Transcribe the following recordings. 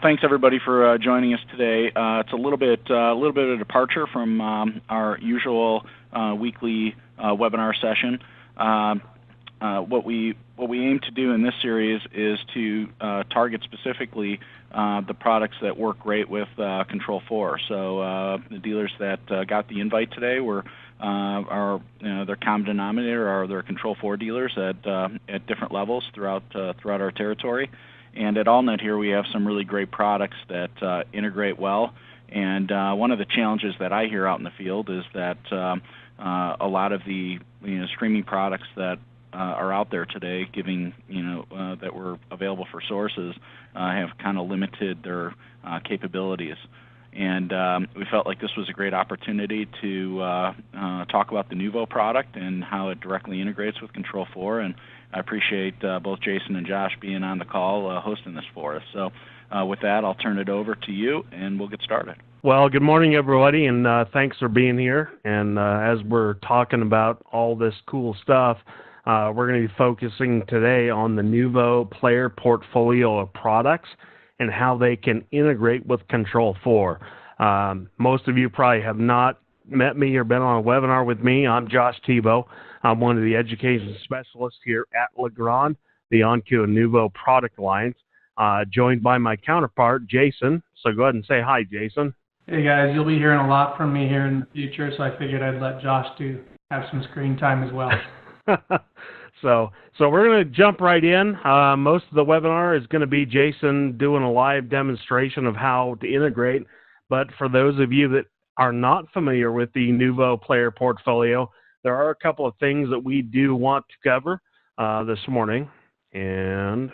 thanks everybody for joining us today. It's a little bit of a departure from our usual weekly webinar session. What we aim to do in this series is to target specifically the products that work great with Control4. So the dealers that got the invite today were their common denominator are their Control4 dealers at different levels throughout our territory. And at AllNet here, we have some really great products that integrate well. And one of the challenges that I hear out in the field is that a lot of the streaming products that are out there today, that were available for sources, have kind of limited their capabilities. And we felt like this was a great opportunity to talk about the Nouveau product and how it directly integrates with Control4. And I appreciate both Jason and Josh being on the call hosting this for us. So with that, I'll turn it over to you, and we'll get started. Well, good morning, everybody, and thanks for being here. And as we're talking about all this cool stuff, we're going to be focusing today on the Nouveau player portfolio of products and how they can integrate with Control4. Most of you probably have not met me or been on a webinar with me. I'm Josh Tebow. I'm one of the education specialists here at Legrand, the OnQ and Nouveau product lines, joined by my counterpart, Jason. So go ahead and say hi, Jason. Hey guys, you'll be hearing a lot from me here in the future, so I figured I'd let Josh have some screen time as well. So we're going to jump right in. Most of the webinar is going to be Jason doing a live demonstration of how to integrate. But for those of you that are not familiar with the Nouveau player portfolio, there are a couple of things that we do want to cover this morning. And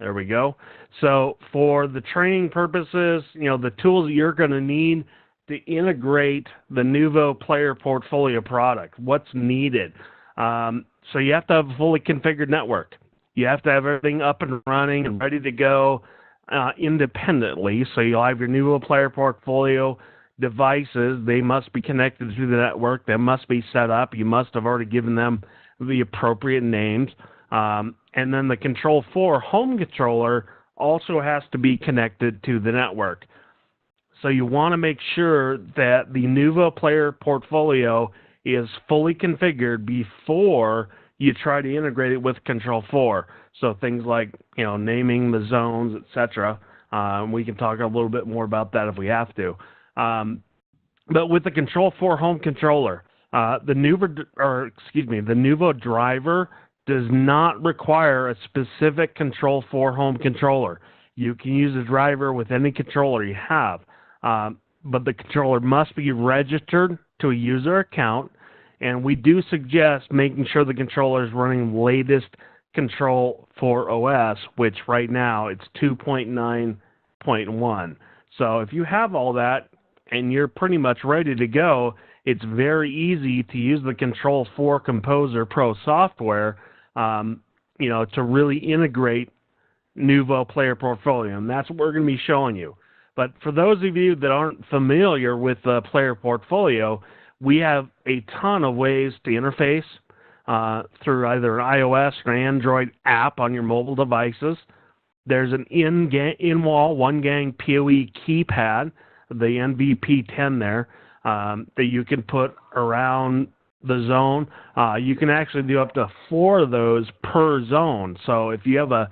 there we go. So for the training purposes, the tools that you're going to need to integrate the Nouveau player portfolio product, what's needed. So you have to have a fully configured network. You have to have everything up and running and ready to go independently. So you'll have your Nouveau player portfolio devices. They must be connected to the network. They must be set up. You must have already given them the appropriate names. And then the Control4 home controller also has to be connected to the network. So you want to make sure that the Nouveau player portfolio is fully configured before you try to integrate it with Control4. So things like, naming the zones, etc. We can talk a little bit more about that if we have to. But with the Control4 home controller, the Nouveau driver does not require a specific Control4 home controller. You can use a driver with any controller you have, but the controller must be registered to a user account, and we do suggest making sure the controller is running the latest Control4 OS, which right now it's 2.9.1. So if you have all that and you're pretty much ready to go, it's very easy to use the Control4 Composer Pro software, to really integrate Nouveau player portfolio, and that's what we're going to be showing you. But for those of you that aren't familiar with the player portfolio, we have a ton of ways to interface through either an iOS or Android app on your mobile devices. There's an in-wall one-gang PoE keypad, the NVP10 there, that you can put around the zone. You can actually do up to 4 of those per zone. So if you have a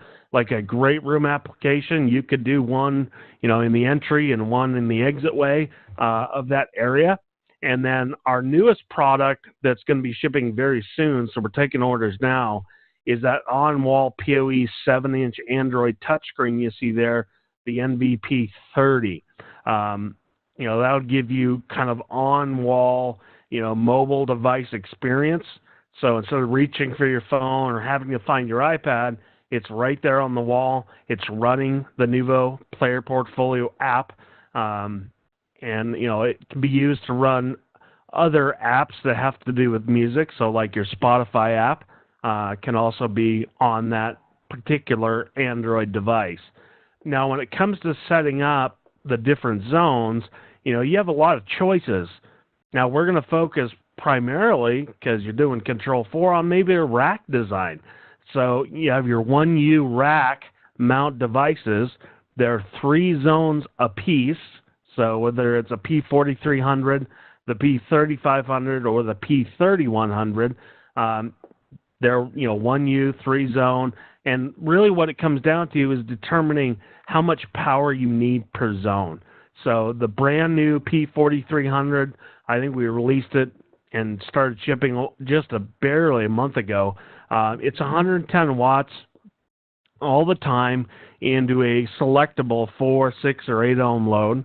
great room application, you could do one, in the entry and one in the exit way of that area. And then our newest product that's going to be shipping very soon, so we're taking orders now, is that on-wall PoE 7-inch Android touchscreen you see there, the NVP30. That'll give you kind of on-wall, mobile device experience. So instead of reaching for your phone or having to find your iPad, it's right there on the wall. It's running the Nouveau player portfolio app. And, it can be used to run other apps that have to do with music. So like your Spotify app can also be on that particular Android device. Now, when it comes to setting up the different zones, you have a lot of choices. Now, we're going to focus primarily, because you're doing Control4, on maybe a rack design. So you have your 1U rack mount devices There are 3 zones apiece, so whether it's a P4300, the P3500, or the P3100, they're 1U, 3 zone, and really what it comes down to is determining how much power you need per zone. So the brand new P4300, I think we released it and started shipping just barely a month ago. It's 110 watts all the time into a selectable 4, 6, or 8 ohm load.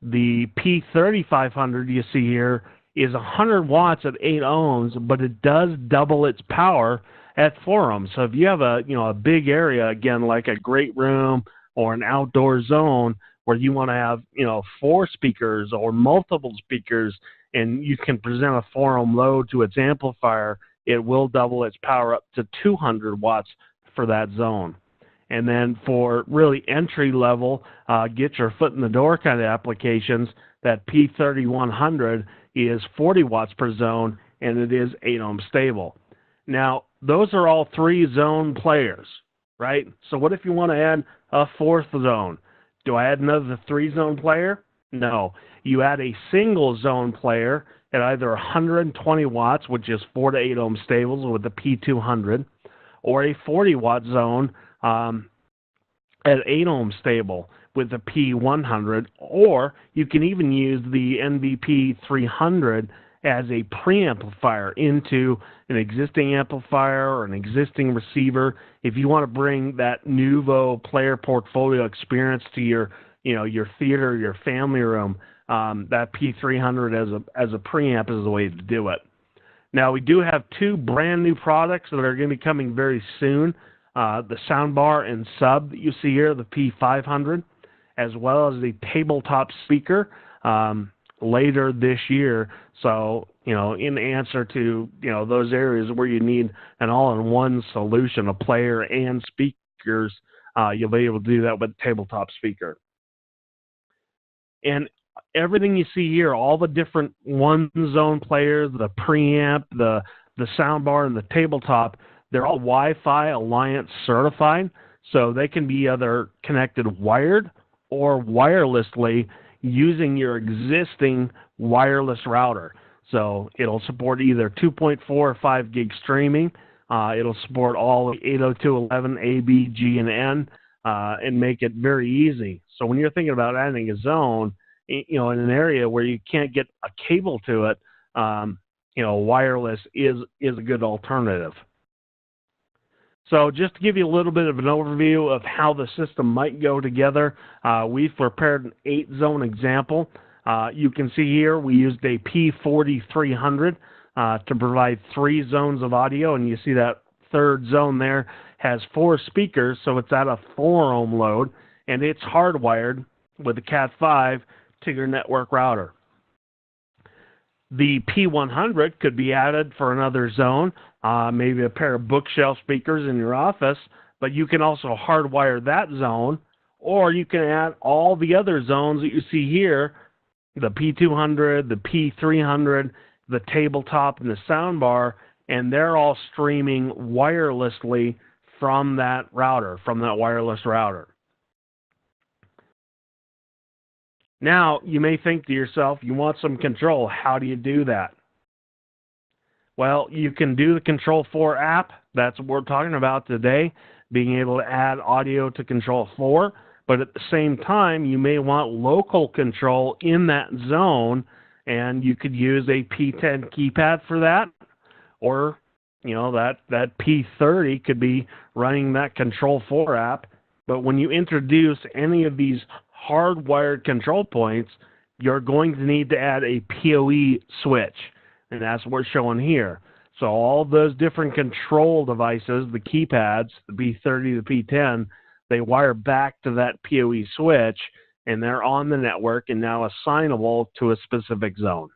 The P3500 you see here is 100 watts at 8 ohms, but it does double its power at 4 ohms. So if you have a big area, again, like a great room or an outdoor zone where you want to have 4 speakers or multiple speakers, and you can present a 4 ohm load to its amplifier, it will double its power up to 200 watts for that zone. And then for really entry level, get your foot in the door kind of applications, that P3100 is 40 watts per zone, and it is 8 ohm stable. Now, those are all 3 zone players, right? So what if you want to add a 4th zone? Do I add another 3 zone player? No. You add a single zone player at either 120 watts, which is 4 to 8 ohm stables with the P200, or a 40 watt zone at 8 ohm stable with the P100, or you can even use the NVP 300 as a preamplifier into an existing amplifier or an existing receiver. If you want to bring that Nouveau player portfolio experience to your theater, your family room, that P300 as a preamp is the way to do it. Now, we do have 2 brand new products that are going to be coming very soon. The soundbar and sub that you see here, the P500, as well as the tabletop speaker later this year. So, in answer to, those areas where you need an all-in-one solution, a player and speakers, you'll be able to do that with the tabletop speaker. And everything you see here, all the different one-zone players, the preamp, the soundbar, and the tabletop, they're all Wi-Fi Alliance certified, so they can be either connected wired or wirelessly using your existing wireless router. So it'll support either 2.4 or 5 gig streaming. It'll support all 802.11 A, B, G, and N, and make it very easy. So when you're thinking about adding a zone, in an area where you can't get a cable to it, wireless is a good alternative. So just to give you a little bit of an overview of how the system might go together, we've prepared an 8-zone example. You can see here we used a P4300 to provide 3 zones of audio, and you see that 3rd zone there has 4 speakers, so it's at a 4 ohm load, and it's hardwired with a Cat5 to your network router. The P100 could be added for another zone, maybe a pair of bookshelf speakers in your office, but you can also hardwire that zone, or you can add all the other zones that you see here, the P200, the P300, the tabletop, and the soundbar, and they're all streaming wirelessly from that router, from that wireless router. Now, you may think to yourself, you want some control. How do you do that? Well, you can do the Control4 app. That's what we're talking about today, being able to add audio to Control4. But at the same time, you may want local control in that zone, and you could use a P10 keypad for that, or that P30 could be running that Control4 app. But when you introduce any of these hardwired control points, you're going to need to add a PoE switch, and that's what we're showing here. So all those different control devices, the keypads, the P30, the P10, they wire back to that PoE switch, and they're on the network and now assignable to a specific zone.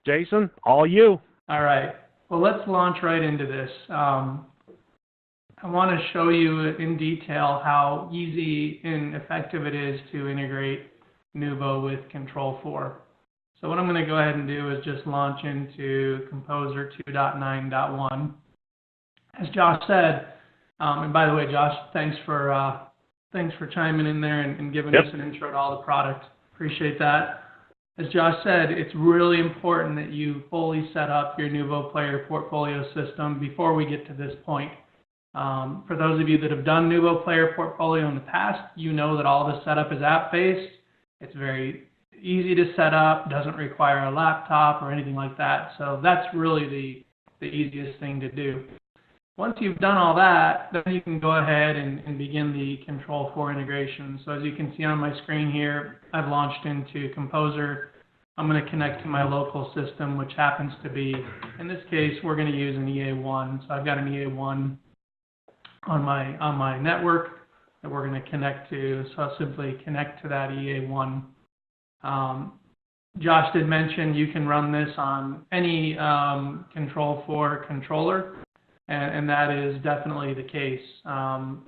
Jason, all you. All right. Well, let's launch right into this. I want to show you in detail how easy and effective it is to integrate Nouveau with Control4. So what I'm going to go ahead and do is just launch into Composer 2.9.1. As Josh said, and by the way, Josh, thanks for Thanks for chiming in there and giving Yep. us an intro to all the products. Appreciate that. As Josh said, it's really important that you fully set up your Nouveau Player Portfolio system before we get to this point. For those of you that have done Nouveau Player Portfolio in the past, you know that all the setup is app-based. It's very easy to set up, doesn't require a laptop or anything like that. So that's really the easiest thing to do. Once you've done all that, then you can go ahead and begin the Control4 integration. So as you can see on my screen here, I've launched into Composer. I'm going to connect to my local system, which happens to be, in this case, we're going to use an EA1. So I've got an EA1 on my network that we're going to connect to. So I'll simply connect to that EA1. Josh did mention you can run this on any Control4 controller, and that is definitely the case.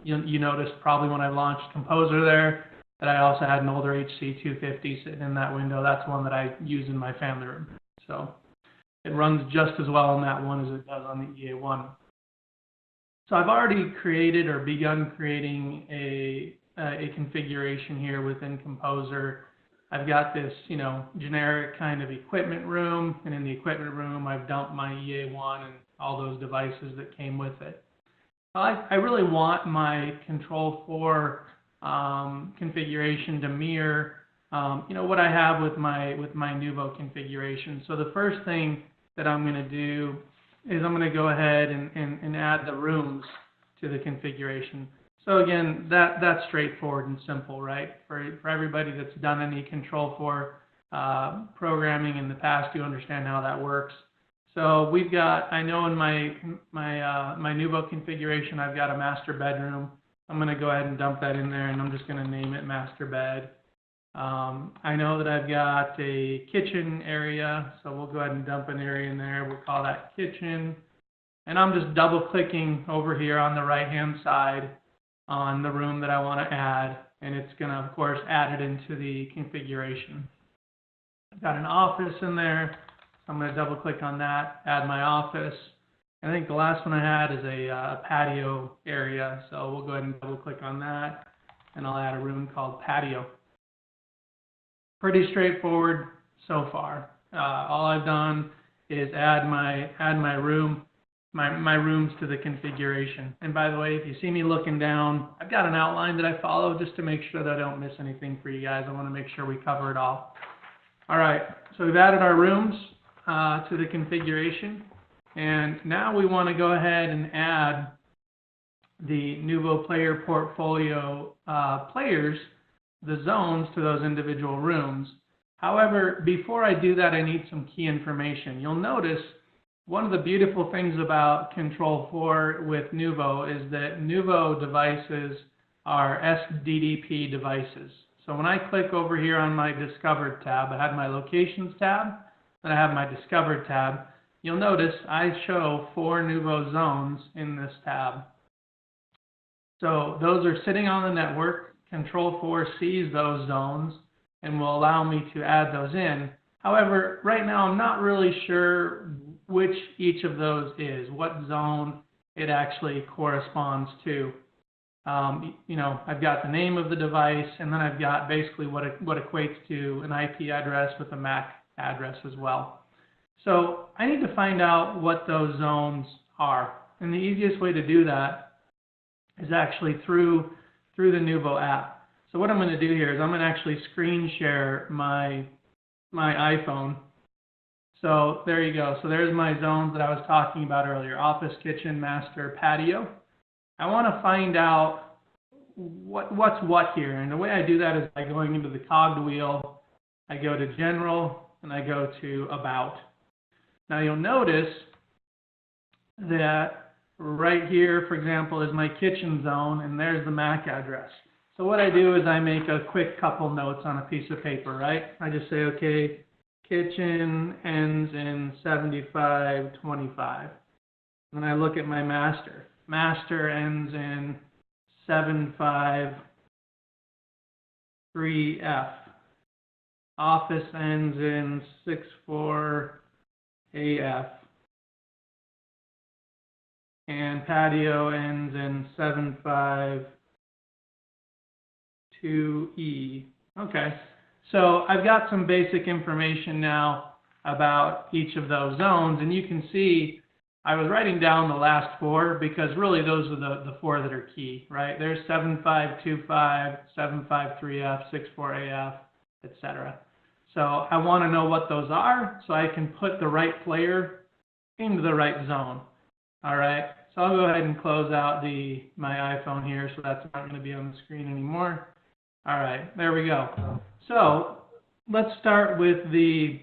You noticed probably when I launched Composer there that I also had an older HC250 sitting in that window. That's one that I use in my family room. So it runs just as well on that one as it does on the EA1. So I've already created or begun creating a configuration here within Composer. I've got this, generic kind of equipment room, and in the equipment room, I've dumped my EA1 and all those devices that came with it. I really want my Control4 configuration to mirror, what I have with my Nouveau configuration. So the first thing that I'm going to do is I'm going to go ahead and add the rooms to the configuration. So again, that's straightforward and simple, right? For everybody that's done any Control4 programming in the past, you understand how that works. So we've got, I know in my Nouveau configuration, I've got a master bedroom. I'm going to go ahead and dump that in there, and I'm just going to name it master bed. I know that I've got a kitchen area, so we'll go ahead and dump an area in there. We'll call that kitchen. And I'm just double clicking over here on the right-hand side on the room that I want to add, and it's going to, of course, add it into the configuration. I've got an office in there, so I'm going to double click on that, add my office. I think the last one I had is a patio area, so we'll go ahead and double click on that, and I'll add a room called patio. Pretty straightforward so far. All I've done is add my rooms to the configuration. And by the way, if you see me looking down, I've got an outline that I follow just to make sure that I don't miss anything for you guys. I want to make sure we cover it all. All right, so we've added our rooms to the configuration, and now we want to go ahead and add the Nouveau Player Portfolio players, the zones to those individual rooms. However, before I do that, I need some key information. You'll notice one of the beautiful things about Control4 with Nouveau is that Nuvo devices are SDDP devices. So when I click over here on my Discovered tab, I have my Locations tab, then I have my Discovered tab. You'll notice I show 4 Nouveau zones in this tab. So those are sitting on the network. Control4 sees those zones and will allow me to add those in. However, right now I'm not really sure which each of those is, what zone it actually corresponds to. I've got the name of the device, and then I've got basically what equates to an IP address with a MAC address as well. So I need to find out what those zones are. And the easiest way to do that is actually through the Nouveau app. So what I'm going to do here is I'm going to actually screen share my iPhone. So there you go. So there's my zones that I was talking about earlier: office, kitchen, master, patio. I want to find out what's what here. And the way I do that is by going into the cogged wheel. I go to General, and I go to About. Now you'll notice that right here, for example, is my kitchen zone, and there's the MAC address. So what I do is I make a quick couple notes on a piece of paper, right? I just say, okay, kitchen ends in 7525. Then I look at my master. Master ends in 753F. Office ends in 64AF. And patio ends in 75 2E. Okay, so I've got some basic information now about each of those zones, and you can see I was writing down the last four because really those are the four that are key, right? There's 7525, 753F, 64AF, etc. So I want to know what those are so I can put the right player into the right zone. All right, so I'll go ahead and close out my iPhone here so that's not going to be on the screen anymore. All right, there we go. So let's start with the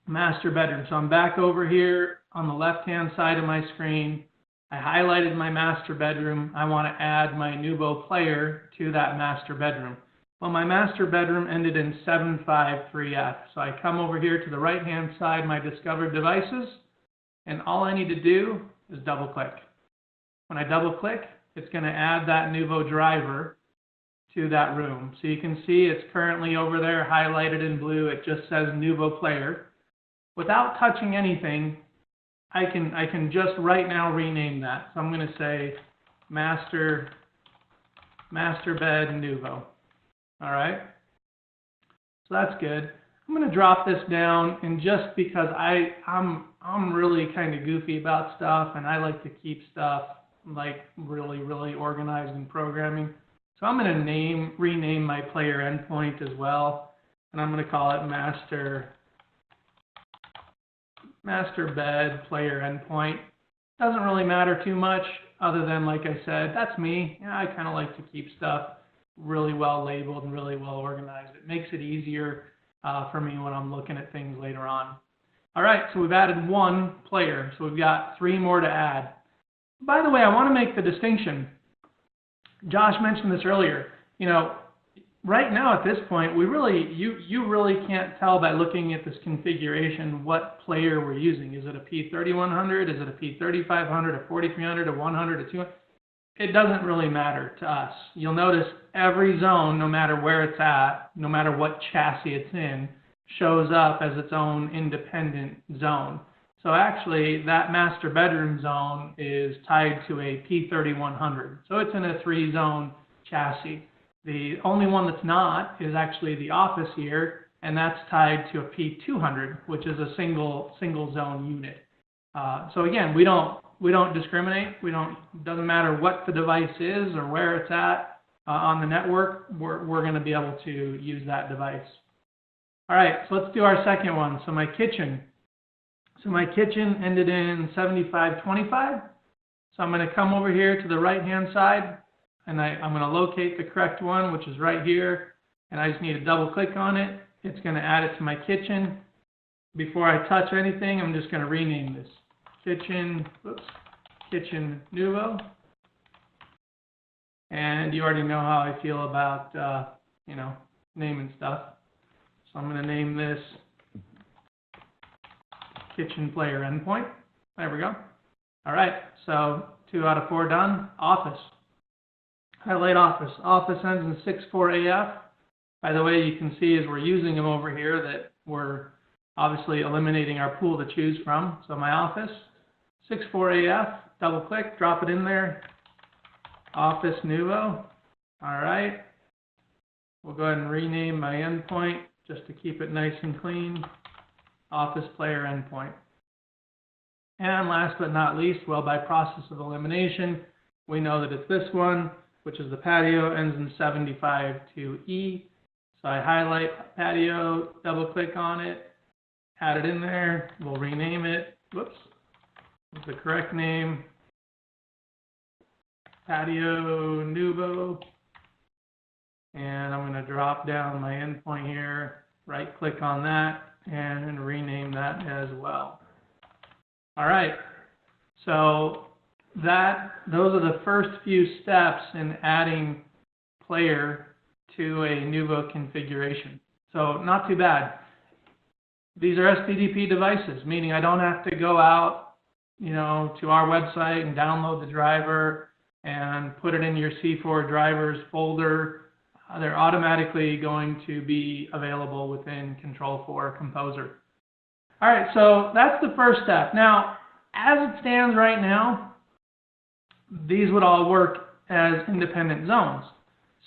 master bedroom. So I'm back over here on the left-hand side of my screen. I highlighted my master bedroom. I want to add my Nouveau player to that master bedroom. Well, my master bedroom ended in 753F. So I come over here to the right-hand side, my discovered devices, and all I need to do is double-click. When I double-click, it's going to add that Nouveau driver to that room. So you can see it's currently over there highlighted in blue. It just says Nouveau player. Without touching anything, I can just right now rename that. So I'm going to say master bed Nouveau. All right. So that's good. I'm going to drop this down, and just because I'm really kind of goofy about stuff, and I like to keep stuff like really organized in programming. So I'm going to rename my player endpoint as well, and I'm going to call it master bed player endpoint. Doesn't really matter too much, other than, like I said, that's me. Yeah, I kind of like to keep stuff really well labeled and really well organized. It makes it easier for me when I'm looking at things later on. All right, so we've added one player, so we've got three more to add. By the way, I want to make the distinction. Josh mentioned this earlier. You know, right now at this point, you really can't tell by looking at this configuration what player we're using. Is it a P3100? Is it a P3500? A 4300? A 100? A 200? It doesn't really matter to us. You'll notice every zone, no matter where it's at, no matter what chassis it's in, shows up as its own independent zone. So actually, that master bedroom zone is tied to a P3100. So it's in a 3-zone chassis. The only one that's not is actually the office here, and that's tied to a P200, which is a single zone unit. So again, we don't discriminate. Doesn't matter what the device is or where it's at on the network. We're going to be able to use that device. All right, so let's do our second one. So my kitchen ended in 7525. So I'm going to come over here to the right-hand side, and I'm going to locate the correct one, which is right here. And I just need to double-click on it. It's going to add it to my kitchen. Before I touch anything, I'm just going to rename this. Kitchen Nouveau. And you already know how I feel about, naming stuff. So I'm going to name this kitchen player endpoint. There we go. All right, so 2 out of 4 done. Office. Highlight office. Office ends in 64AF. By the way, you can see as we're using them over here that we're obviously eliminating our pool to choose from. So my office, 64AF, double click, drop it in there. Office Nouveau. All right. We'll go ahead and rename my endpoint just to keep it nice and clean. Office player endpoint. And last but not least, well, by process of elimination, we know that it's this one, which is the patio, ends in 75-E. So I highlight patio, double click on it, add it in there. We'll rename it. Whoops. With the correct name. Patio Nouveau. And I'm going to drop down my endpoint here, right click on that, and rename that as well. All right. So those are the first few steps in adding player to a Nouveau configuration. So not too bad. These are SPDP devices, meaning I don't have to go out, to our website and download the driver and put it in your C4 drivers folder. They're automatically going to be available within Control4 Composer. All right, so that's the first step. Now, as it stands right now, these would all work as independent zones.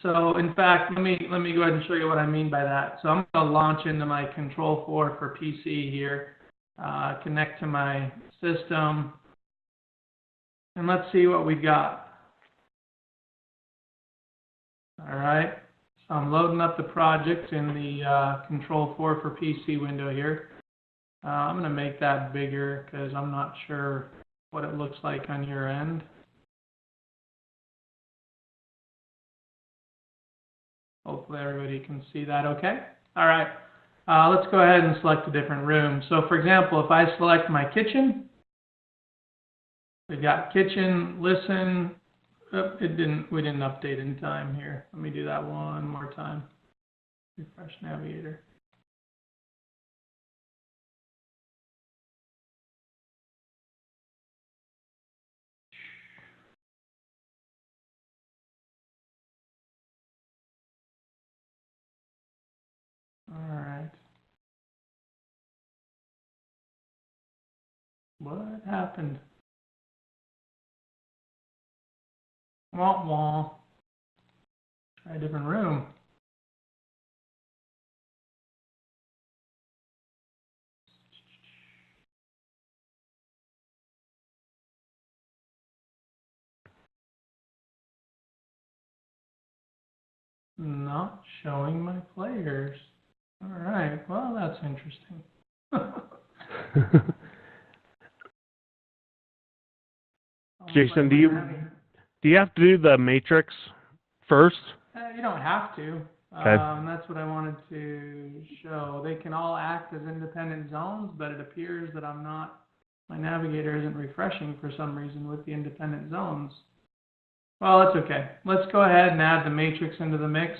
So in fact, let me go ahead and show you what I mean by that. So I'm going to launch into my Control 4 for PC here, connect to my system, and let's see what we've got. All right, so I'm loading up the project in the Control 4 for PC window here. I'm going to make that bigger because I'm not sure what it looks like on your end. Hopefully everybody can see that okay. All right, let's go ahead and select a different room. So for example, if I select my kitchen, we've got kitchen, listen. Oh, we didn't update in time here. Let me do that one more time. Refresh Navigator. All right. What happened? Wah wah. Try a different room. Not showing my players. All right. Well, that's interesting. Jason, do you have to do the matrix first? You don't have to. Okay. That's what I wanted to show. They can all act as independent zones, but it appears that my Navigator isn't refreshing for some reason with the independent zones. Well, that's okay. Let's go ahead and add the matrix into the mix,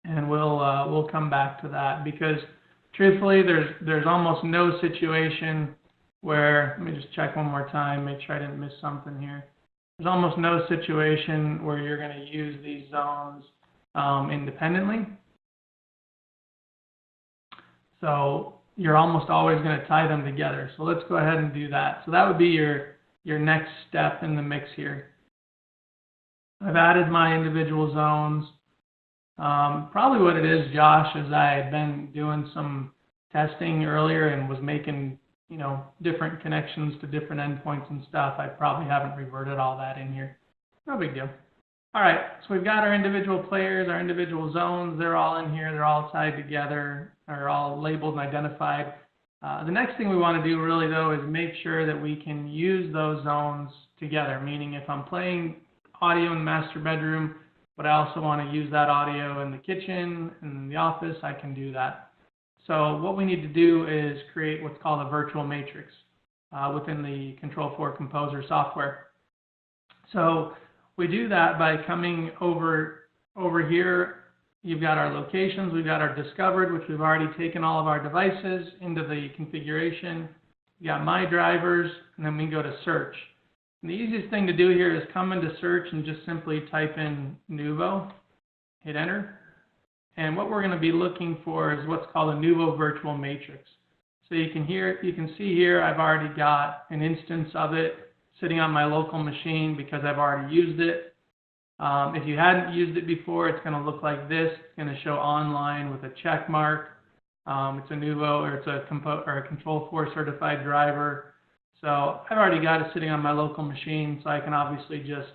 and we'll come back to that because truthfully, there's almost no situation where, let me just check one more time, make sure I didn't miss something here. There's almost no situation where you're going to use these zones independently. So you're almost always going to tie them together. So let's go ahead and do that. So that would be your next step in the mix here. I've added my individual zones. Probably what it is, Josh, is I had been doing some testing earlier and was making different connections to different endpoints and stuff. I probably haven't reverted all that in here. No big deal. All right, so we've got our individual players, our individual zones. They're all in here. They're all tied together. They're all labeled and identified. The next thing we want to do really, though, is make sure that we can use those zones together, meaning if I'm playing audio in the master bedroom, but I also want to use that audio in the kitchen and in the office, I can do that. So what we need to do is create what's called a virtual matrix within the Control 4 Composer software. So we do that by coming over here. You've got our locations. We've got our discovered, which we've already taken all of our devices into the configuration. We got my drivers, and then we go to search. And the easiest thing to do here is come into search and just simply type in Nouveau, hit enter. And what we're going to be looking for is what's called a Nouveau virtual matrix. So you can see here I've already got an instance of it sitting on my local machine because I've already used it. If you hadn't used it before, it's going to look like this. It's going to show online with a check mark. It's a Nouveau, or it's a Control 4 certified driver. So I've already got it sitting on my local machine, so I can obviously just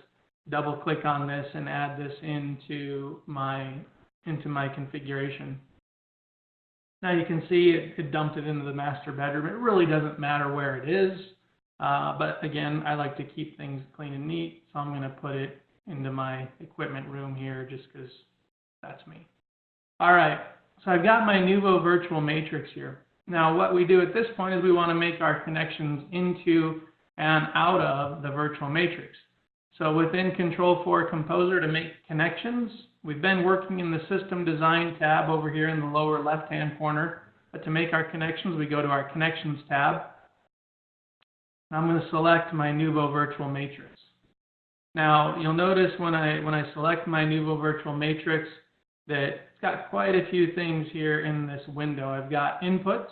double click on this and add this into my configuration. Now you can see it dumped it into the master bedroom. It really doesn't matter where it is, but again, I like to keep things clean and neat, so I'm going to put it into my equipment room here just because that's me. All right, so I've got my Nouveau virtual matrix here. Now what we do at this point is we want to make our connections into and out of the virtual matrix. So within Control 4 Composer to make connections, we've been working in the System Design tab over here in the lower left-hand corner. But to make our connections, we go to our Connections tab. I'm going to select my Nouveau virtual matrix. Now you'll notice when I select my Nouveau virtual matrix that it's got quite a few things here in this window. I've got inputs,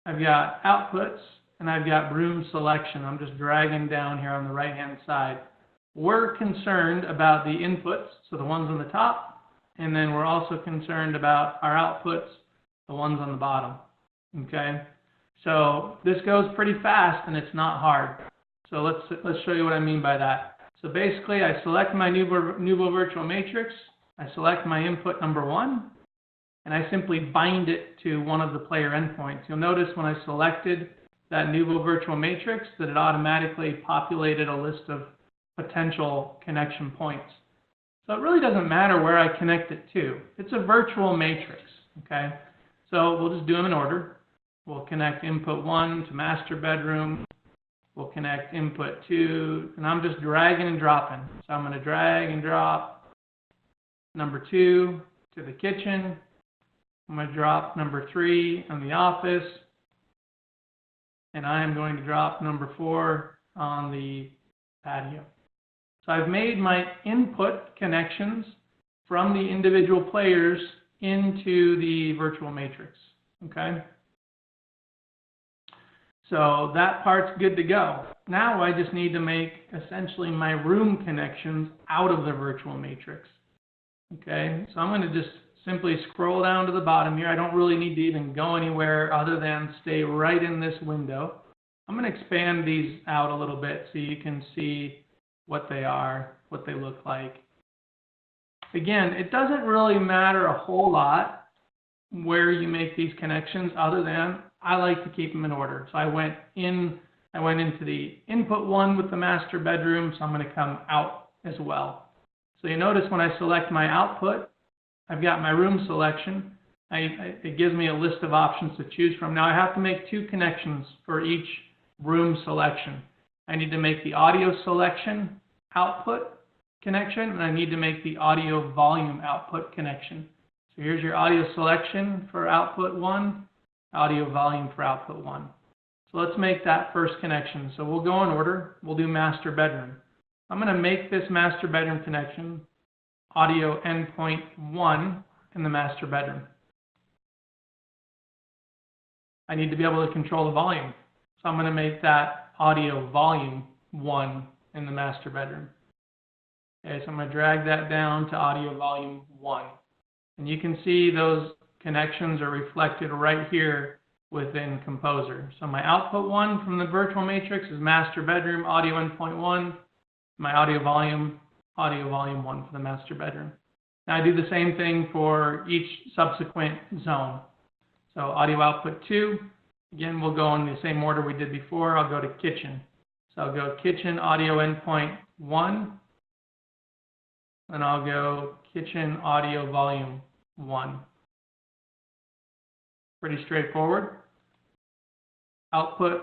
I've got outputs, and I've got room selection. I'm just dragging down here on the right-hand side. we're concerned about the inputs, so the ones on the top, and then we're also concerned about our outputs, the ones on the bottom. Okay? So this goes pretty fast and it's not hard. So let's show you what I mean by that. So basically I select my Nouveau virtual matrix, I select my input number 1, and I simply bind it to one of the player endpoints. You'll notice when I selected that Nouveau virtual matrix that it automatically populated a list of potential connection points. So it really doesn't matter where I connect it to. It's a virtual matrix, okay? So we'll just do them in order. We'll connect input 1 to master bedroom. We'll connect input 2, and I'm just dragging and dropping. So I'm going to drag and drop number 2 to the kitchen. I'm going to drop number 3 on the office. And I am going to drop number 4 on the patio. So I've made my input connections from the individual players into the virtual matrix, okay? So that part's good to go. Now I just need to make essentially my room connections out of the virtual matrix, okay? So I'm going to just simply scroll down to the bottom here. I don't really need to even go anywhere other than stay right in this window. I'm going to expand these out a little bit so you can see what they are, what they look like. Again, it doesn't really matter a whole lot where you make these connections other than I like to keep them in order. So I went into the input 1 with the master bedroom, so I'm going to come out as well. So you notice when I select my output, I've got my room selection. It gives me a list of options to choose from. Now I have to make 2 connections for each room selection. I need to make the audio selection output connection, and I need to make the audio volume output connection. So here's your audio selection for output 1, audio volume for output 1. So let's make that first connection. So we'll go in order. We'll do master bedroom. I'm going to make this master bedroom connection audio endpoint 1 in the master bedroom. I need to be able to control the volume. So I'm going to make that audio volume 1 in the master bedroom. Okay, so I'm going to drag that down to audio volume 1. And you can see those connections are reflected right here within Composer. So my output 1 from the virtual matrix is master bedroom, audio endpoint 1. My audio volume 1 for the master bedroom. Now I do the same thing for each subsequent zone. So audio output 2, again, we'll go in the same order we did before. I'll go to kitchen. So I'll go kitchen audio endpoint 1, and I'll go kitchen audio volume 1. Pretty straightforward.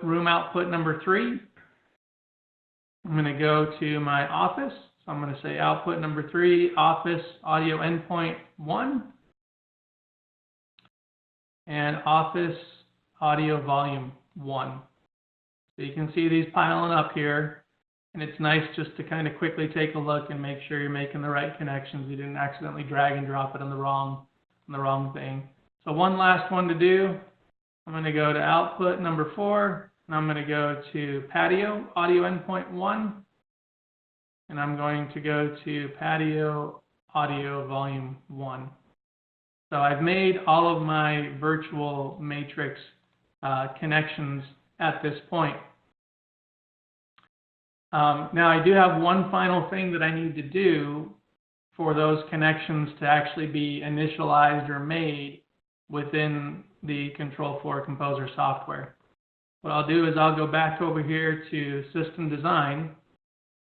Room output number 3. I'm going to go to my office. So I'm going to say output number 3, office audio endpoint 1, and office audio volume 1. So you can see these piling up here, and it's nice just to kind of quickly take a look and make sure you're making the right connections. You didn't accidentally drag and drop it on the wrong thing. So one last one to do. I'm going to go to output number 4, and I'm going to go to patio audio endpoint 1, and I'm going to go to patio audio volume 1. So I've made all of my virtual matrix connections at this point. Now I do have one final thing that I need to do for those connections to actually be initialized or made within the Control4 Composer software. What I'll do is I'll go back over here to System Design,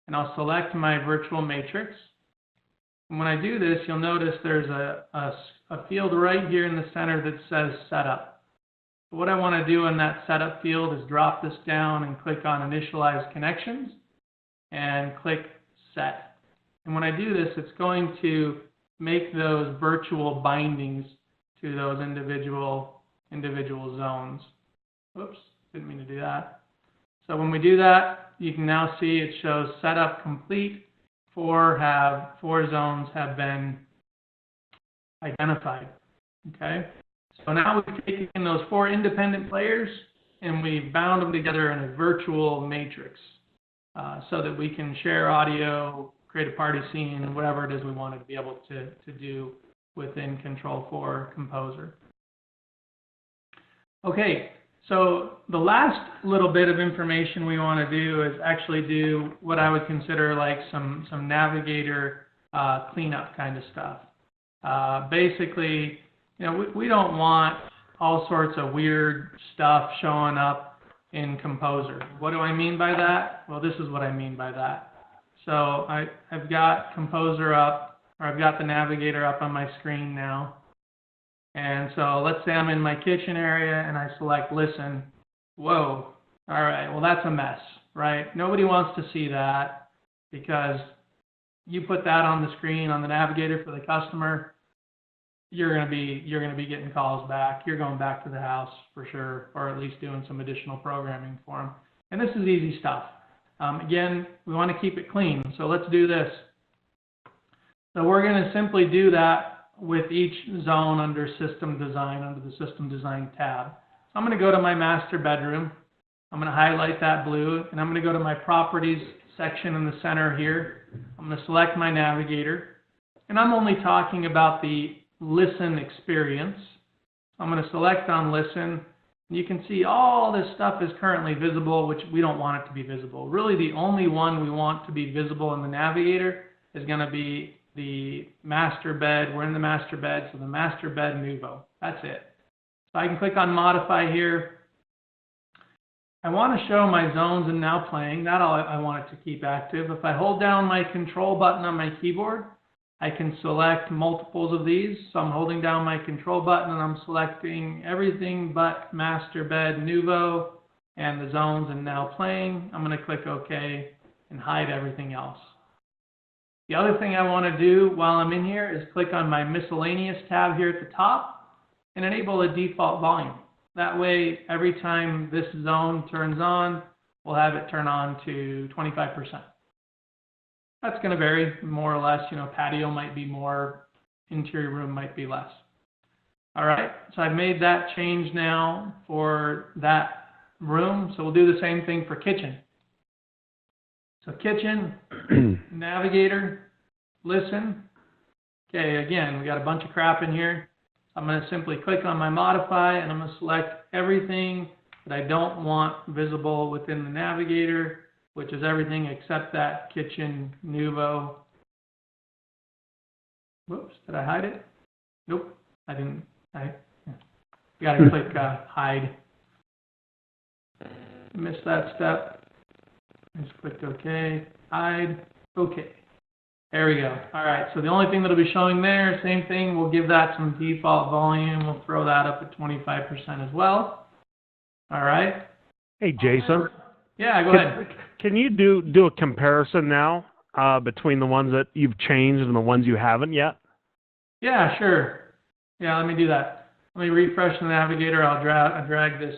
and I'll select my virtual matrix. And when I do this, you'll notice there's a field right here in the center that says Setup. So what I want to do in that Setup field is drop this down and click on Initialize Connections and click Set. And when I do this, it's going to make those virtual bindings to those individual zones. Oops, didn't mean to do that. So when we do that, you can now see it shows Setup Complete. 4 zones have been identified. Okay, so now we've taken those 4 independent players and we've bound them together in a virtual matrix. so that we can share audio, create a party scene, whatever it is we wanted to be able to do within Control4 Composer. Okay, so the last little bit of information we want to do is actually do what I would consider like some Navigator cleanup kind of stuff. Basically, you know, we don't want all sorts of weird stuff showing up in Composer. What do I mean by that? Well, this is what I mean by that. So I've got Composer up, or I've got the Navigator up on my screen now. And so let's say I'm in my kitchen area and I select listen. Whoa, all right, well that's a mess, right? Nobody wants to see that, because you put that on the screen on the Navigator for the customer, you're gonna be getting calls back. You're going back to the house for sure, or at least doing some additional programming for them. And this is easy stuff. Again, we want to keep it clean, so let's do this. So we're going to simply do that with each zone under System Design, under the System Design tab. So I'm going to go to my master bedroom. I'm going to highlight that blue, and I'm going to go to my Properties section in the center here. I'm going to select my Navigator, and I'm only talking about the Listen experience. I'm going to select on Listen. You can see all this stuff is currently visible, which we don't want it to be visible. Really, the only one we want to be visible in the Navigator is going to be the master bed. We're in the master bed, so the master bed Nouveau. That's it. So I can click on Modify here. I want to show my zones and now playing. That I want it to keep active. If I hold down my Control button on my keyboard, I can select multiples of these. So I'm holding down my Control button and I'm selecting everything but master bed Nouveau and the zones and now playing. I'm going to click OK and hide everything else. The other thing I want to do while I'm in here is click on my Miscellaneous tab here at the top and enable the default volume. That way, every time this zone turns on, we'll have it turn on to 25%. That's going to vary more or less. You know, patio might be more, interior room might be less. All right, so I've made that change now for that room. So we'll do the same thing for kitchen. So kitchen, Navigator, listen. Okay, again, we got a bunch of crap in here. I'm going to simply click on my Modify, and I'm going to select everything that I don't want visible within the Navigator, which is everything except that kitchen Nouveau. Whoops, did I hide it? Nope, I didn't. You got to click hide. Missed that step. I just clicked OK, hide, OK. There we go. All right, so the only thing that'll be showing there, same thing, we'll give that some default volume. We'll throw that up at 25% as well. All right. Hey, Jason. Yeah, go ahead. Can you do a comparison now between the ones that you've changed and the ones you haven't yet? Yeah, sure. Yeah, let me do that. Let me refresh the Navigator. I'll drag this,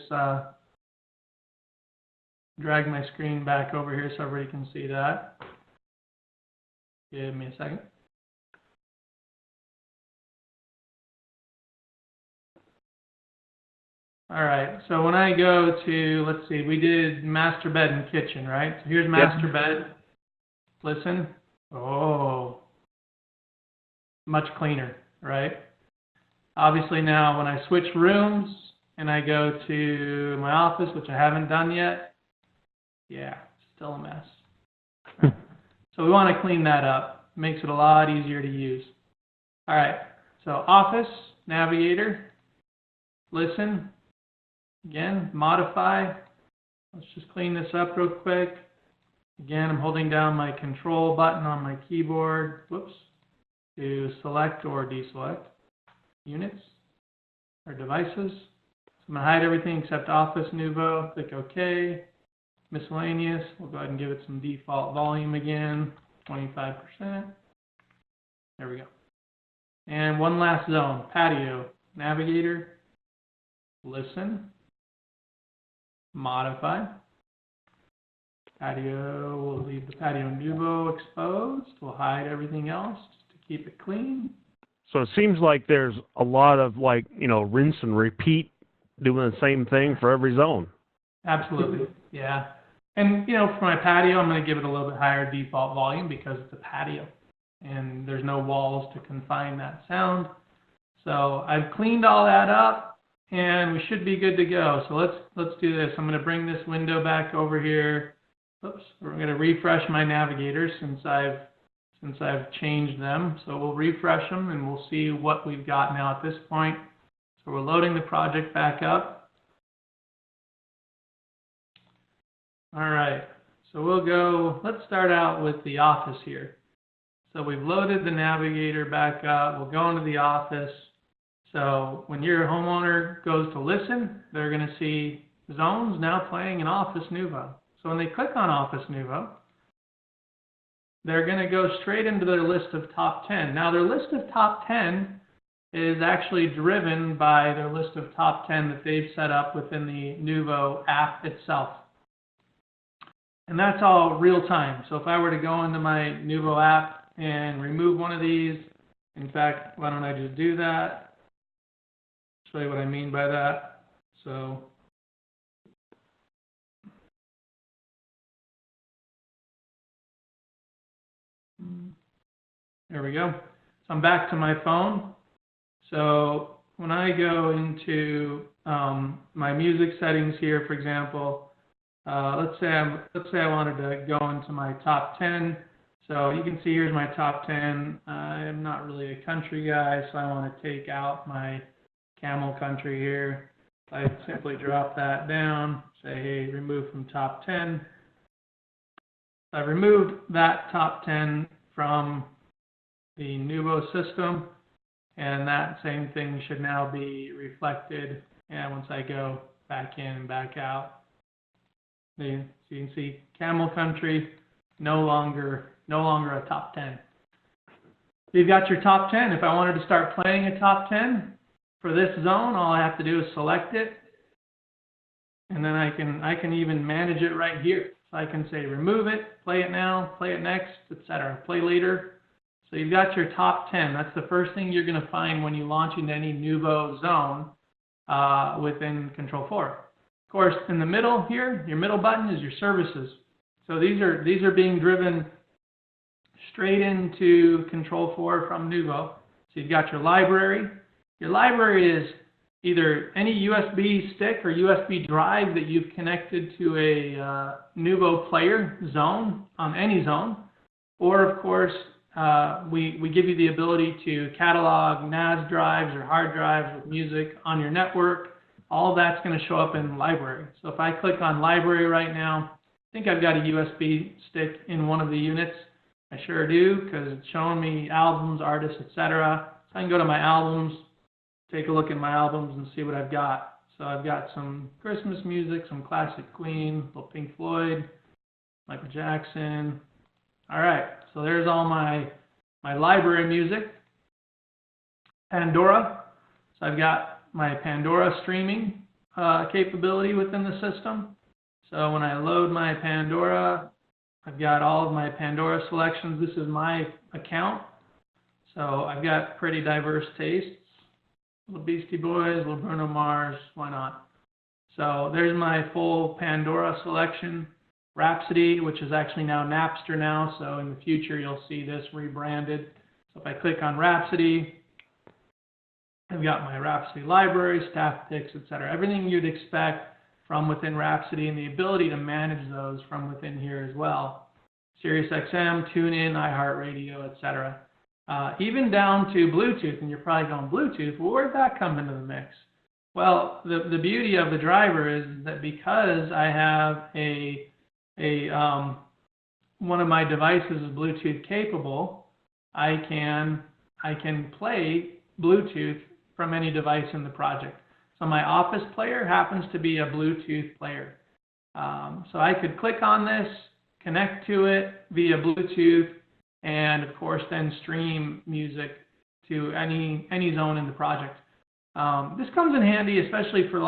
drag my screen back over here so everybody can see that. Give me a second. All right, so when I go to, let's see, we did master bed and kitchen, right? So here's master bed. Listen. Oh, much cleaner, right? Obviously now when I switch rooms and I go to my office, which I haven't done yet, yeah, still a mess. So we want to clean that up. Makes it a lot easier to use. All right, so Office, Navigator, listen. Again, Modify. Let's just clean this up real quick. Again, I'm holding down my Control button on my keyboard. Whoops. To select or deselect units or devices. So I'm going to hide everything except Office Nouveau. Click OK. Miscellaneous. We'll go ahead and give it some default volume again. 25%. There we go. And one last zone. Patio. Navigator. Listen. Modify. Patio, we'll leave the Patio Nouveau exposed. We'll hide everything else just to keep it clean. So it seems like there's a lot of rinse and repeat, doing the same thing for every zone. Absolutely, yeah. And, for my patio, I'm going to give it a little bit higher default volume because it's a patio and there's no walls to confine that sound. So I've cleaned all that up and we should be good to go. So let's do this. I'm going to bring this window back over here. Oops, we're going to refresh my navigators since I've changed them. So we'll refresh them and we'll see what we've got now at this point. So we're loading the project back up. All right, so let's start out with the office here. So we've loaded the navigator back up. We'll go into the office. So when your homeowner goes to listen, they're going to see zones now playing in Office Nouveau. So when they click on Office Nouveau, they're going to go straight into their list of top 10. Now their list of top 10 is actually driven by their list of top 10 that they've set up within the Nouveau app itself. And that's all real time. So if I were to go into my Nouveau app and remove one of these, in fact, why don't I just do that? Show you what I mean by that. So there we go. So I'm back to my phone. So when I go into my music settings here, for example, let's say I wanted to go into my top 10. So you can see here's my top 10. I am not really a country guy, so I want to take out my camel country here. I simply drop that down, say, hey, remove from top 10. I've removed that top 10 from the Nouveau system, and that same thing should now be reflected. And once I go back in and back out, so you can see camel country no longer a top 10. You've got your top 10. If I wanted to start playing a top 10 for this zone, all I have to do is select it, and then I can even manage it right here. So I can say remove it, play it now, play it next, etc. Play later. So you've got your top 10. That's the first thing you're going to find when you launch into any Nouveau zone within Control 4. Of course, in the middle here, your middle button is your services. So these are being driven straight into Control 4 from Nouveau. So you've got your library. Your library is either any USB stick or USB drive that you've connected to a Nouveau player zone on any zone, or of course we give you the ability to catalog NAS drives or hard drives with music on your network. All that's going to show up in library. So if I click on library right now, I think I've got a USB stick in one of the units. I sure do, because it's showing me albums, artists, etc. So I can go to my albums, take a look at my albums and see what I've got. So I've got some Christmas music, some classic Queen, little Pink Floyd, Michael Jackson. All right, so there's all my library music. Pandora. So I've got my Pandora streaming capability within the system. So when I load my Pandora, I've got all of my Pandora selections. This is my account. So I've got pretty diverse tastes. Little Beastie Boys, little Bruno Mars, why not? So there's my full Pandora selection. Rhapsody, which is actually now Napster now, so in the future you'll see this rebranded. So if I click on Rhapsody, I've got my Rhapsody library, staff picks, etc. Everything you'd expect from within Rhapsody, and the ability to manage those from within here as well. SiriusXM, TuneIn, iHeartRadio, etc. Even down to Bluetooth, and you're probably going, Bluetooth, well, where'd that come into the mix? Well, the beauty of the driver is that because I have one of my devices is Bluetooth capable, I can play Bluetooth from any device in the project. So my Office player happens to be a Bluetooth player. So I could click on this, connect to it via Bluetooth, and of course then stream music to any zone in the project. This comes in handy, especially for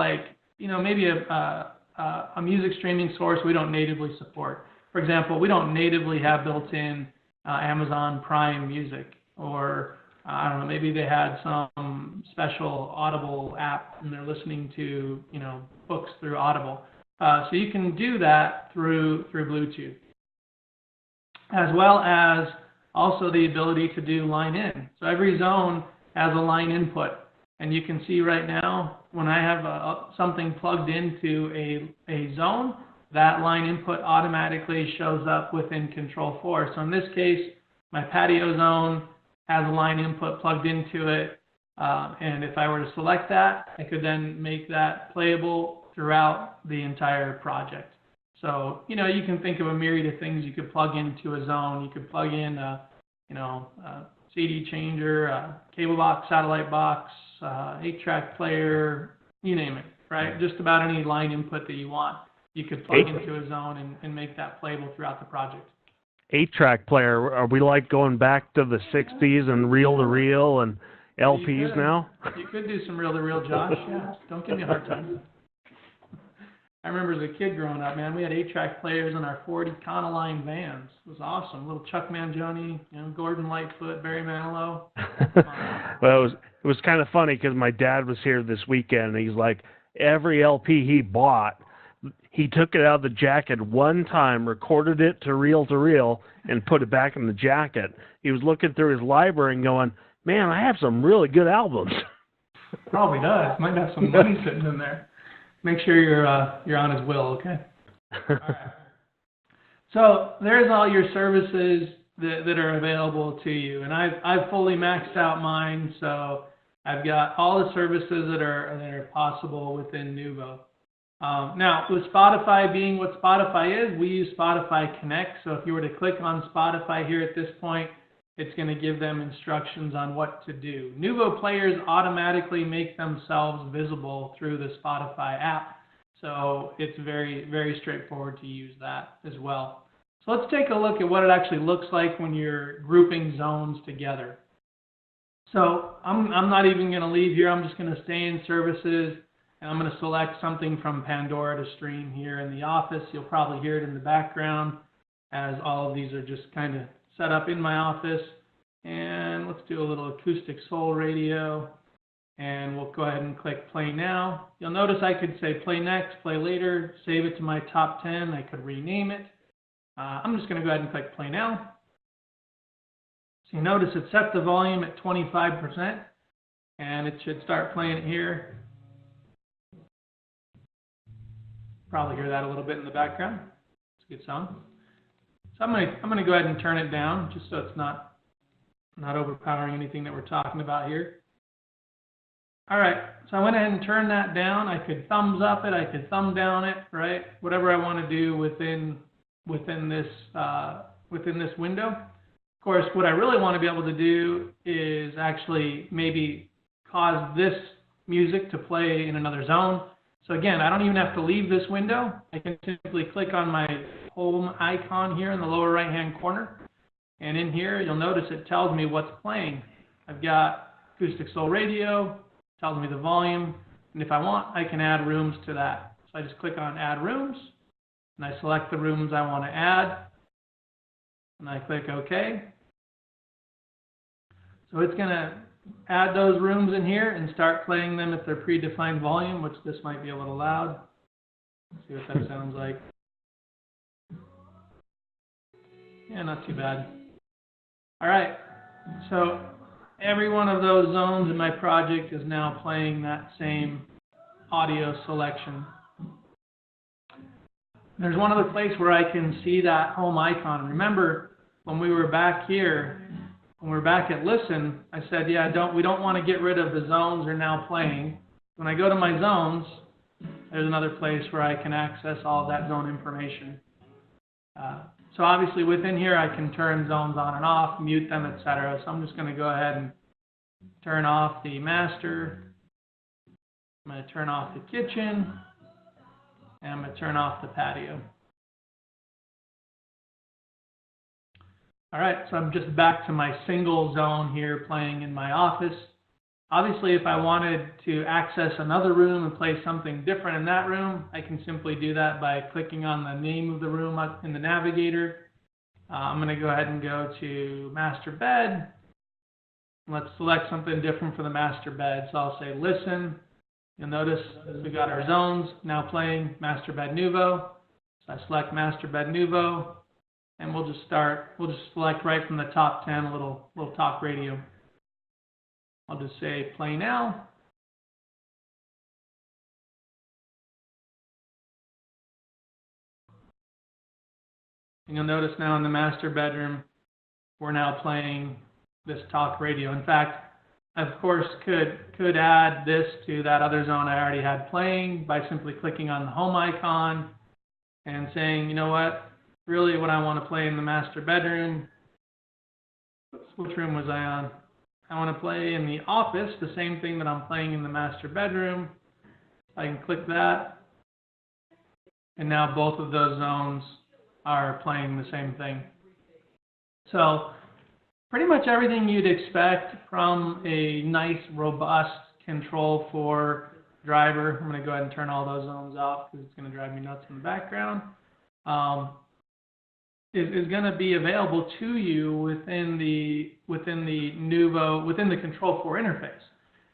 maybe a music streaming source we don't natively support. For example, we don't natively have built-in Amazon Prime Music, or I don't know, maybe they had some special Audible app and they're listening to books through Audible. So you can do that through Bluetooth, as well as also the ability to do line in. So every zone has a line input. And you can see right now, when I have something plugged into a zone, that line input automatically shows up within Control 4. So in this case, my patio zone has a line input plugged into it. And if I were to select that, I could then make that playable throughout the entire project. So, you know, you can think of a myriad of things you could plug into a zone. You could plug in a CD changer, a cable box, satellite box, 8-track player, you name it, right? Just about any line input that you want, you could plug into a zone and make that playable throughout the project. 8-track player, are we like going back to the 60s and reel-to-reel and LPs now? You could do some reel-to-reel, Josh. Yeah, don't give me a hard time. I remember as a kid growing up, man, we had 8-track players in our Ford Econoline vans. It was awesome. Little Chuck Mangione, Gordon Lightfoot, Barry Manilow. Well, it was kind of funny because my dad was here this weekend, and he's like, every LP he bought, he took it out of the jacket one time, recorded it to reel, and put it back in the jacket. He was looking through his library and going, man, I have some really good albums. Probably does. Might have some money sitting in there. Make sure you're on his will, okay? All right. So there's all your services that are available to you, and I've fully maxed out mine. So I've got all the services that are possible within Nouveau. Now, with Spotify being what Spotify is, we use Spotify Connect. So if you were to click on Spotify here at this point, it's going to give them instructions on what to do. Nouveau players automatically make themselves visible through the Spotify app. So it's very, very straightforward to use that as well. So let's take a look at what it actually looks like when you're grouping zones together. So I'm not even going to leave here. I'm just going to stay in services, and I'm going to select something from Pandora to stream here in the office. You'll probably hear it in the background as all of these are just kind of set up in my office. And let's do a little acoustic soul radio, and we'll go ahead and click play now. You'll notice I could say play next, play later, save it to my top 10. I could rename it. I'm just going to go ahead and click play now. So you notice it set the volume at 25%, and it should start playing it here. Probably hear that a little bit in the background. It's a good song. So I'm going to go ahead and turn it down just so it's not overpowering anything that we're talking about here. All right, so I went ahead and turned that down. I could thumbs up it, I could thumb down it, right? Whatever I want to do within this window. Of course, what I really want to be able to do is actually maybe cause this music to play in another zone. So again, I don't even have to leave this window. I can simply click on my home icon here in the lower right-hand corner. And in here, you'll notice it tells me what's playing. I've got acoustic soul radio, tells me the volume, and if I want, I can add rooms to that. So I just click on add rooms, and I select the rooms I want to add, and I click OK. So it's going to add those rooms in here and start playing them at their predefined volume, which this might be a little loud. Let's see what that sounds like. Yeah, not too bad. All right, so every one of those zones in my project is now playing that same audio selection. There's one other place where I can see that home icon. Remember, when we were back here, when we're back at listen, I said, yeah, we don't want to get rid of the zones are now playing. When I go to my zones, there's another place where I can access all of that zone information. So obviously within here, I can turn zones on and off, mute them, etc. So I'm just going to go ahead and turn off the master. I'm going to turn off the kitchen, and I'm going to turn off the patio. All right, so I'm just back to my single zone here playing in my office. Obviously, if I wanted to access another room and play something different in that room, I can simply do that by clicking on the name of the room in the Navigator. I'm going to go ahead and go to master bed. Let's select something different for the master bed. So I'll say listen, You'll notice we got our zones now playing master bed Nouveau. So I select master bed Nouveau, and we'll just select right from the top 10 a little talk radio. I'll just say play now. And you'll notice now in the master bedroom, we're now playing this talk radio. In fact, I, of course, could add this to that other zone I already had playing by simply clicking on the home icon and saying, you know what, really what I want to play in the master bedroom, which room was I on? I want to play in the office, the same thing that I'm playing in the master bedroom. I can click that, and now both of those zones are playing the same thing. So pretty much everything you'd expect from a nice, robust Control4 driver. I'm going to go ahead and turn all those zones off because it's going to drive me nuts in the background. Is going to be available to you within the Nouveau, within the Control4 interface.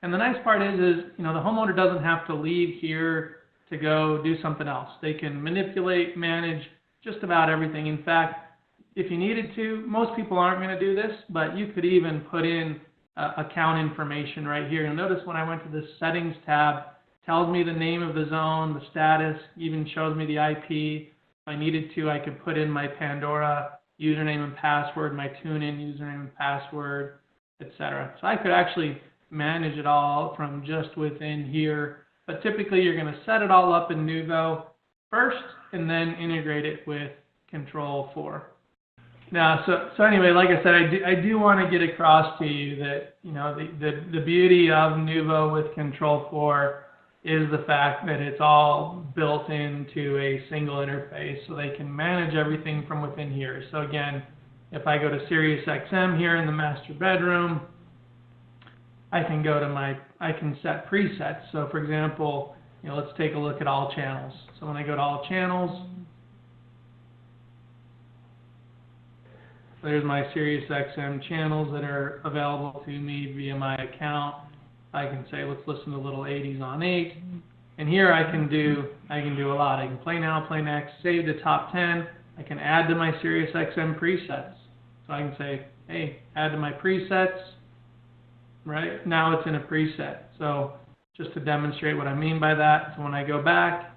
And the nice part is the homeowner doesn't have to leave here to go do something else. They can manipulate, manage just about everything. In fact, if you needed to, most people aren't going to do this, but you could even put in account information right here. You'll notice when I went to the settings tab, it tells me the name of the zone, the status, even shows me the IP. If I needed to, I could put in my Pandora username and password, my TuneIn username and password, etc. So I could actually manage it all from just within here. But typically, you're going to set it all up in Nouveau first and then integrate it with Control4. Now, so anyway, like I said, I do want to get across to you that the beauty of Nouveau with Control4 is the fact that it's all built into a single interface, so they can manage everything from within here. So again, if I go to SiriusXM here in the master bedroom, I can set presets. So for example, let's take a look at all channels. So when I go to all channels, there's my SiriusXM channels that are available to me via my account. I can say, let's listen to little 80s on 8. And here I can do a lot. I can play now, play next, save the top 10. I can add to my SiriusXM presets. So I can say, hey, add to my presets. Right? Now it's in a preset. So just to demonstrate what I mean by that, so when I go back,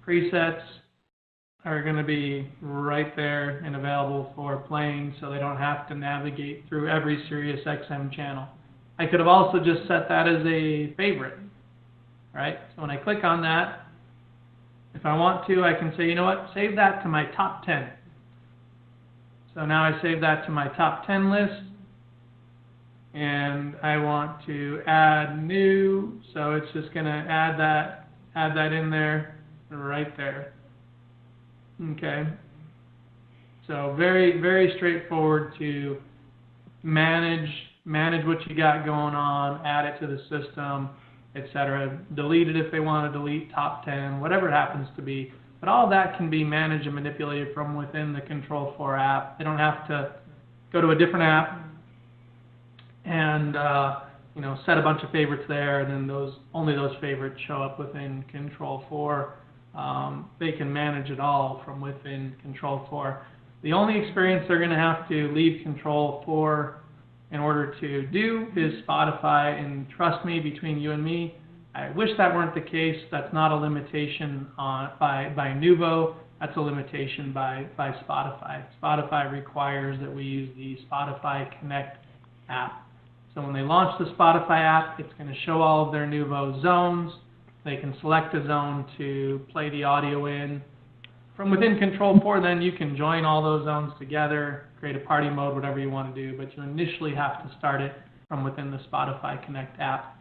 presets are going to be right there and available for playing, so they don't have to navigate through every SiriusXM channel. I could have also just set that as a favorite, right? So when I click on that, if I want to, I can say, you know what, save that to my top 10. So now I save that to my top 10 list, and I want to add new, so it's just going to add that in there, right there. Okay, so very, very straightforward to manage what you got going on, add it to the system, etc. Delete it if they want to delete top 10, whatever it happens to be. But all that can be managed and manipulated from within the Control4 app. They don't have to go to a different app and set a bunch of favorites there, and then only those favorites show up within Control4. They can manage it all from within Control4. The only experience they're going to have to leave Control4 in order to do is Spotify, and trust me, between you and me, I wish that weren't the case. That's not a limitation by Nouveau. That's a limitation by Spotify. Spotify requires that we use the Spotify Connect app. So when they launch the Spotify app, it's going to show all of their Nouveau zones. They can select a zone to play the audio in. From within Control4, then you can join all those zones together, create a party mode, whatever you want to do, but you initially have to start it from within the Spotify Connect app.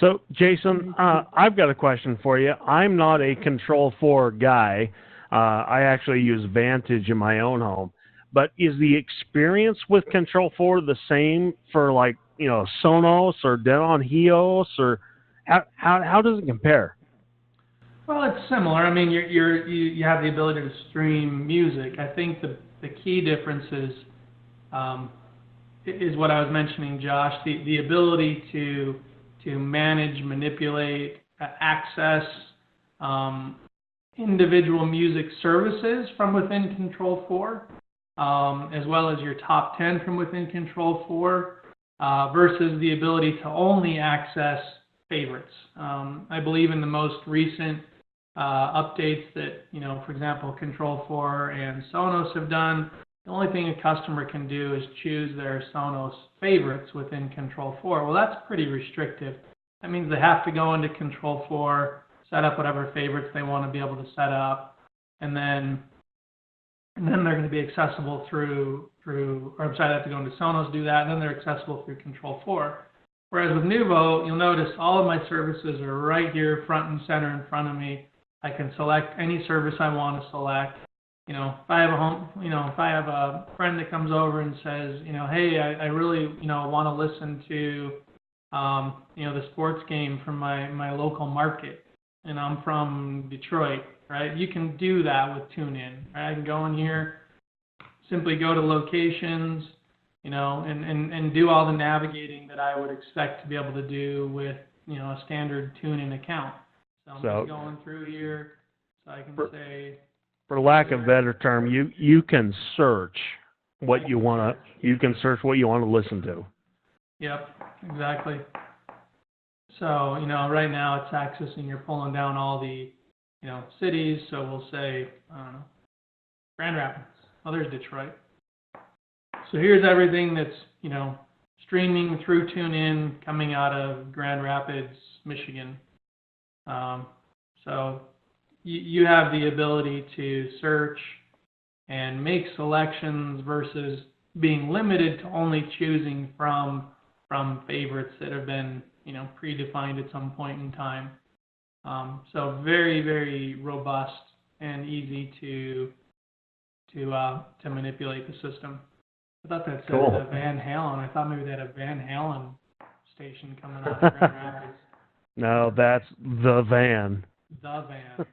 So, Jason, I've got a question for you. I'm not a Control4 guy. I actually use Vantage in my own home. But is the experience with Control4 the same for, Sonos or Denon Hios, or how does it compare? Well, it's similar. I mean, you have the ability to stream music. I think the key difference is what I was mentioning, Josh. The ability to to manage, manipulate, access individual music services from within Control4, as well as your top 10 from within Control4, versus the ability to only access favorites. I believe in the most recent updates that, for example, Control4 and Sonos have done, the only thing a customer can do is choose their Sonos favorites within Control4. Well, that's pretty restrictive. That means they have to go into Control4, set up whatever favorites they want to be able to set up, and then they're going to be accessible through or I'm sorry, they have to go into Sonos, do that, and then they're accessible through Control4. Whereas with Nouveau, you'll notice all of my services are right here, front and center in front of me. I can select any service I want to select. If I have a friend that comes over and says, hey, I really, want to listen to, the sports game from my local market, and I'm from Detroit, right? You can do that with TuneIn, right? I can go in here, simply go to locations, and do all the navigating that I would expect to be able to do with, a standard TuneIn account. So I'm just going through here, so I can say, for lack of a better term, you can search what you want to listen to. Yep, exactly. So, right now it's accessing, you're pulling down all the, cities. So we'll say, I don't know, Grand Rapids. Oh, there's Detroit. So here's everything that's, streaming through TuneIn coming out of Grand Rapids, Michigan. So you have the ability to search and make selections versus being limited to only choosing from favorites that have been, predefined at some point in time. So very, very robust and easy to manipulate the system. I thought that said cool. Van Halen. I thought maybe they had a Van Halen station coming out of Grand Rapids. No, that's the van. The van.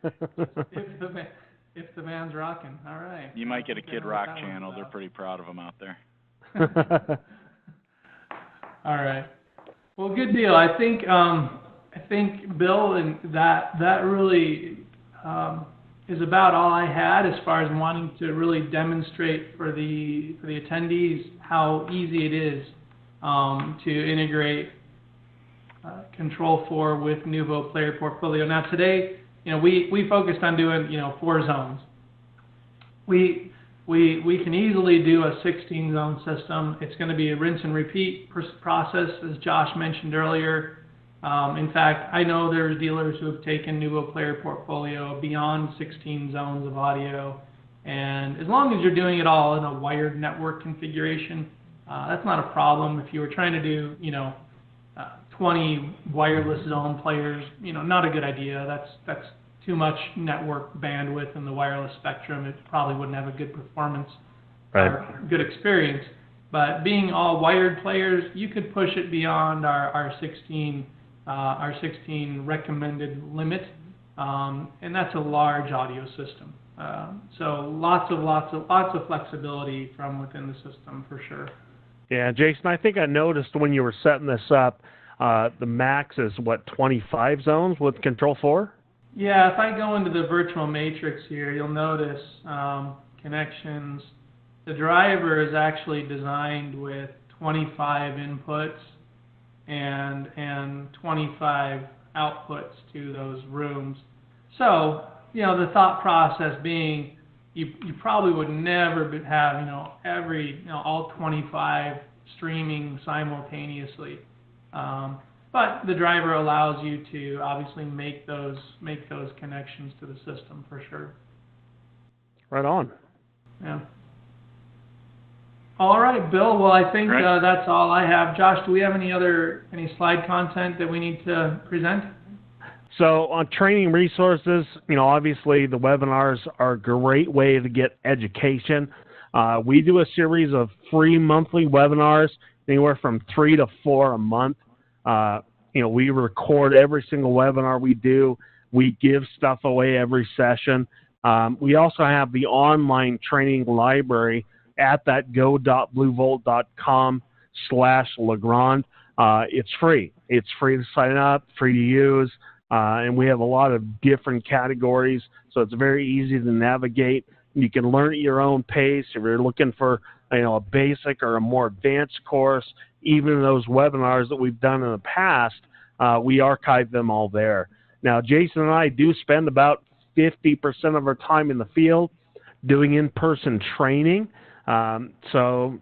If the van's rocking, all right. You might get a Kid Rock channel. They're pretty proud of them out there. All right. Well, good deal. I think Bill, and that really is about all I had as far as wanting to really demonstrate for the attendees how easy it is to integrate Control4 with Nouveau Player Portfolio. Now today, we focused on doing 4 zones. We can easily do a 16-zone system. It's going to be a rinse and repeat process, as Josh mentioned earlier. In fact, I know there's dealers who have taken Nouveau Player Portfolio beyond 16 zones of audio, and as long as you're doing it all in a wired network configuration, that's not a problem. If you were trying to do 20 wireless zone players, not a good idea. That's too much network bandwidth in the wireless spectrum. It probably wouldn't have a good performance or good experience. But being all wired players, you could push it beyond our 16 recommended limit, and that's a large audio system. So lots of flexibility from within the system for sure. Yeah, Jason, I think I noticed when you were setting this up, the max is 25 zones with Control4? Yeah, if I go into the virtual matrix here, you'll notice connections. The driver is actually designed with 25 inputs and 25 outputs to those rooms. So, the thought process being you probably would never have, all 25 streaming simultaneously. But the driver allows you to obviously make those connections to the system for sure. Right on. Yeah. All right, Bill. Well, I think that's all I have. Josh, do we have any slide content that we need to present? So on training resources, obviously the webinars are a great way to get education. We do a series of free monthly webinars, anywhere from 3 to 4 a month. We record every single webinar we do. We give stuff away every session. We also have the online training library at that go.bluevolt.com/Legrand. It's free. It's free to sign up, free to use, and we have a lot of different categories, so it's very easy to navigate. You can learn at your own pace. If you're looking for a basic or a more advanced course, even those webinars that we've done in the past, we archive them all there. Now, Jason and I do spend about 50% of our time in the field doing in-person training. So,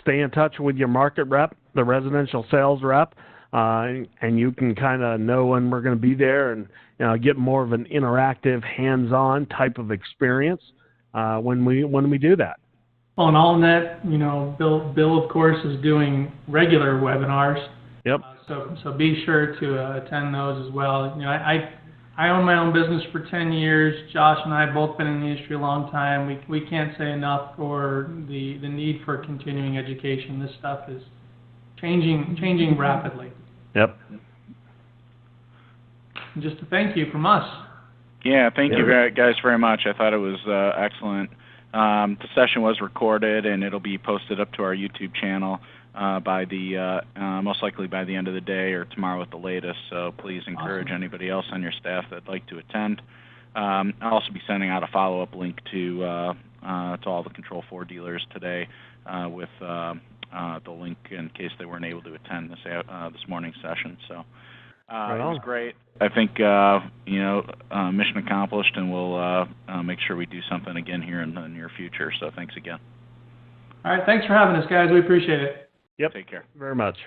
stay in touch with your market rep, the residential sales rep, and you can kind of know when we're going to be there and get more of an interactive, hands-on type of experience when we do that. Well, and all in that, Bill, of course, is doing regular webinars. Yep. So be sure to attend those as well. I own my own business for 10 years. Josh and I have both been in the industry a long time. We can't say enough for the need for continuing education. This stuff is changing rapidly. Yep. And just a thank you from us. Yeah, thank you guys very much. I thought it was excellent. The session was recorded, and it'll be posted up to our YouTube channel by the most likely by the end of the day or tomorrow at the latest. So please encourage anybody else on your staff that'd like to attend. I'll also be sending out a follow-up link to all the Control 4 dealers today with the link in case they weren't able to attend this morning's session. So it was great. I think mission accomplished, and we'll make sure we do something again here in the near future. So thanks again. All right, thanks for having us, guys. We appreciate it. Yep. Take care. Very much.